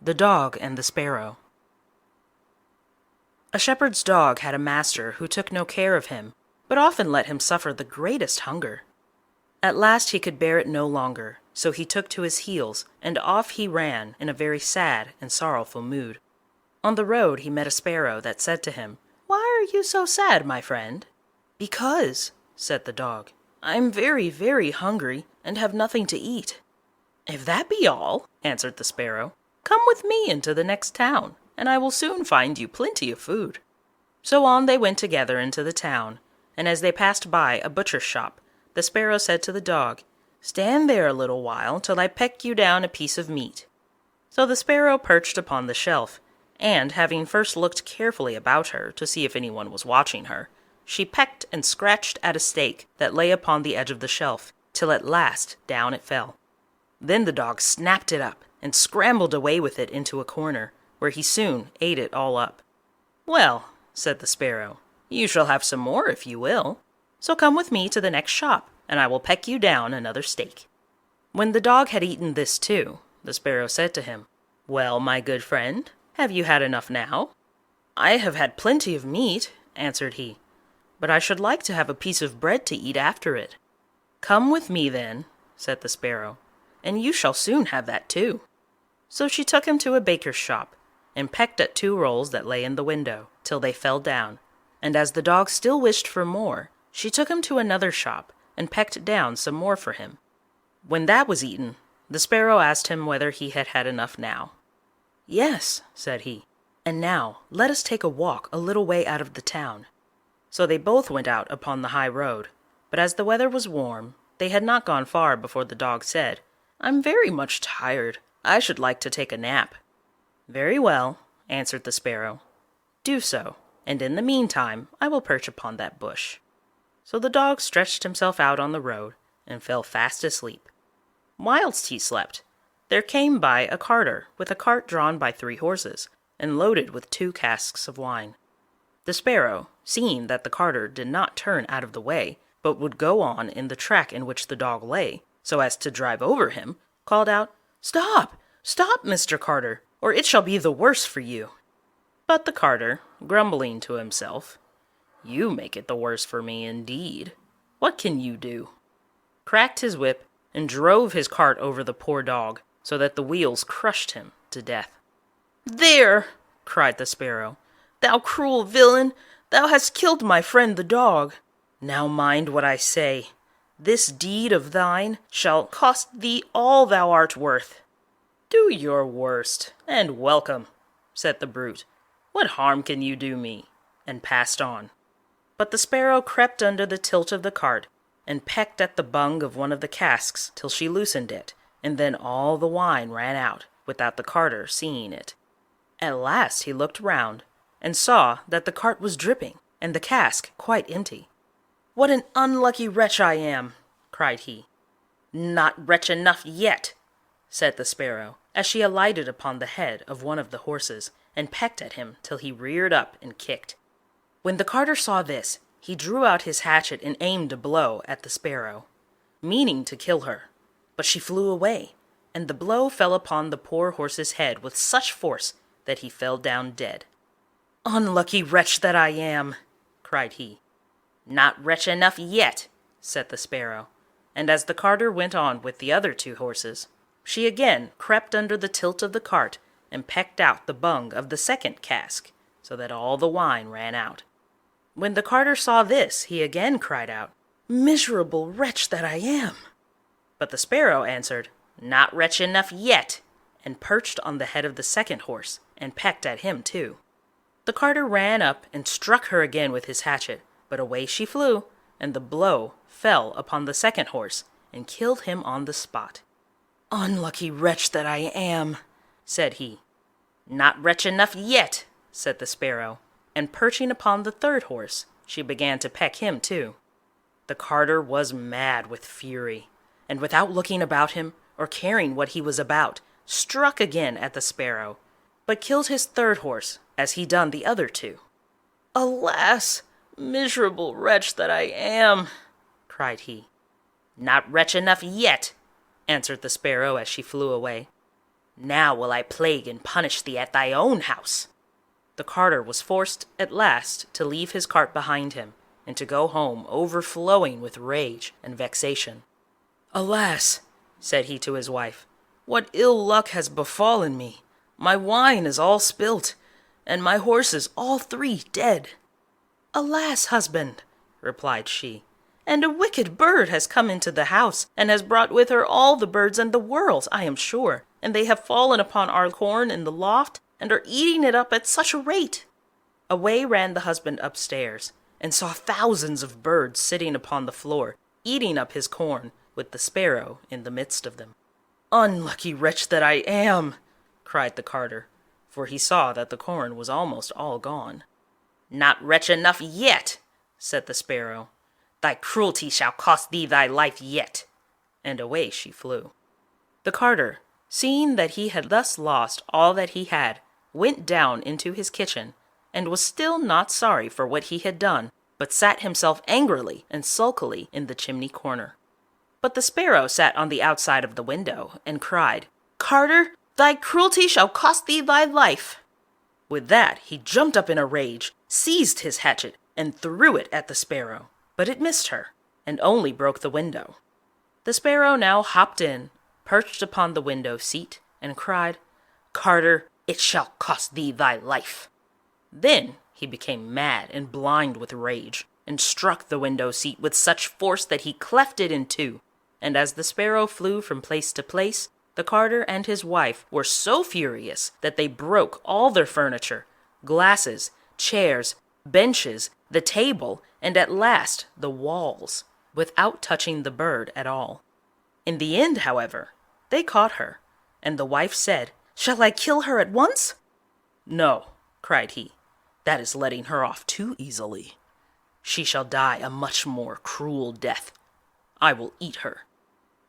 The Dog and the Sparrow. A shepherd's dog had a master who took no care of him, but often let him suffer the greatest hunger. At last he could bear it no longer, so he took to his heels, and off he ran in a very sad and sorrowful mood. On the road he met a sparrow that said to him, "Why are you so sad, my friend?" "Because," said the dog, "I am very, very hungry, and have nothing to eat." "If that be all," answered the sparrow, "come with me into the next town, and I will soon find you plenty of food." So on they went together into the town, and as they passed by a butcher's shop, the sparrow said to the dog, "Stand there a little while till I peck you down a piece of meat." So the sparrow perched upon the shelf, and having first looked carefully about her to see if anyone was watching her, she pecked and scratched at a steak that lay upon the edge of the shelf, till at last down it fell. Then the dog snapped it up and scrambled away with it into a corner, where he soon ate it all up. "Well," said the sparrow, "you shall have some more if you will. So come with me to the next shop, and I will peck you down another steak." When the dog had eaten this too, the sparrow said to him, "Well, my good friend, have you had enough now?" "I have had plenty of meat," answered he, "but I should like to have a piece of bread to eat after it." "Come with me then," said the sparrow, "and you shall soon have that too." So she took him to a baker's shop, and pecked at 2 rolls that lay in the window, till they fell down, and as the dog still wished for more, she took him to another shop, and pecked down some more for him. When that was eaten, the sparrow asked him whether he had had enough now. "Yes," said he, "and now let us take a walk a little way out of the town." So they both went out upon the high road, but as the weather was warm, they had not gone far before the dog said, "I'm very much tired. I should like to take a nap." "Very well," answered the sparrow. "Do so, and in the meantime I will perch upon that bush." So the dog stretched himself out on the road, and fell fast asleep. Whilst he slept, there came by a carter with a cart drawn by 3 horses, and loaded with 2 casks of wine. The sparrow, seeing that the carter did not turn out of the way, but would go on in the track in which the dog lay, so as to drive over him, called out, "Stop! Stop, Mr. Carter, or it shall be the worse for you." But the carter, grumbling to himself, "You make it the worse for me indeed. What can you do?" cracked his whip, and drove his cart over the poor dog, so that the wheels crushed him to death. "There!" cried the sparrow, "thou cruel villain, thou hast killed my friend the dog. Now mind what I say. This deed of thine shall cost thee all thou art worth." "Do your worst, and welcome," said the brute. "What harm can you do me?" and passed on. But the sparrow crept under the tilt of the cart, and pecked at the bung of one of the casks till she loosened it, and then all the wine ran out, without the carter seeing it. At last he looked round, and saw that the cart was dripping, and the cask quite empty. "What an unlucky wretch I am!" cried he. "Not wretch enough yet," said the sparrow, as she alighted upon the head of one of the horses, and pecked at him till he reared up and kicked. When the carter saw this, he drew out his hatchet and aimed a blow at the sparrow, meaning to kill her, but she flew away, and the blow fell upon the poor horse's head with such force that he fell down dead. "Unlucky wretch that I am!" cried he. "Not wretch enough yet," said the sparrow, and as the carter went on with the other 2 horses, she again crept under the tilt of the cart and pecked out the bung of the second cask, so that all the wine ran out. When the carter saw this, he again cried out, "Miserable wretch that I am!" But the sparrow answered, "Not wretch enough yet," and perched on the head of the second horse, and pecked at him too. The carter ran up and struck her again with his hatchet, but away she flew, and the blow fell upon the second horse, and killed him on the spot. "Unlucky wretch that I am!" said he. "Not wretch enough yet," said the sparrow, and perching upon the 3rd horse, she began to peck him too. The carter was mad with fury, and without looking about him, or caring what he was about, struck again at the sparrow, but killed his 3rd horse, as he done the other 2. "Alas, miserable wretch that I am!" cried he. "Not wretch enough yet," answered the sparrow as she flew away. Now will I plague and punish thee at thy own house." The carter was forced at last to leave his cart behind him, and to go home overflowing with rage and vexation. "Alas," said he to his wife, "what ill luck has befallen me! My wine is all spilt, and my horses all three dead." "Alas, husband," replied she, "and a wicked bird has come into the house, and has brought with her all the birds in the world, I am sure, and they have fallen upon our corn in the loft, and are eating it up at such a rate." Away ran the husband upstairs, and saw thousands of birds sitting upon the floor, eating up his corn, with the sparrow in the midst of them. "Unlucky wretch that I am!" cried the carter, for he saw that the corn was almost all gone. "Not wretch enough yet," said the sparrow. "Thy cruelty shall cost thee thy life yet." And away she flew. The carter, seeing that he had thus lost all that he had, went down into his kitchen, and was still not sorry for what he had done, but sat himself angrily and sulkily in the chimney corner. But the sparrow sat on the outside of the window, and cried, "Carter, thy cruelty shall cost thee thy life." With that he jumped up in a rage, seized his hatchet, and threw it at the sparrow, but it missed her, and only broke the window. The sparrow now hopped in, perched upon the window seat, and cried, "Carter, it shall cost thee thy life." Then he became mad and blind with rage, and struck the window seat with such force that he cleft it in two, and as the sparrow flew from place to place, the carter and his wife were so furious that they broke all their furniture, glasses, chairs, benches, the table, and at last the walls, without touching the bird at all. In the end, however, they caught her, and the wife said, "Shall I kill her at once?" "No," cried he, "that is letting her off too easily. She shall die a much more cruel death. I will eat her."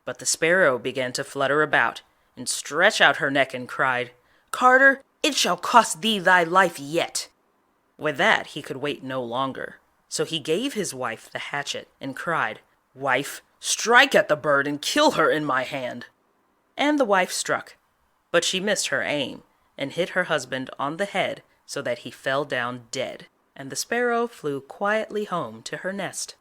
But the sparrow began to flutter about, and stretch out her neck, and cried, "Carter, it shall cost thee thy life yet." With that he could wait no longer, so he gave his wife the hatchet, and cried, "Wife, strike at the bird and kill her in my hand." And the wife struck, but she missed her aim, and hit her husband on the head, so that he fell down dead, and the sparrow flew quietly home to her nest.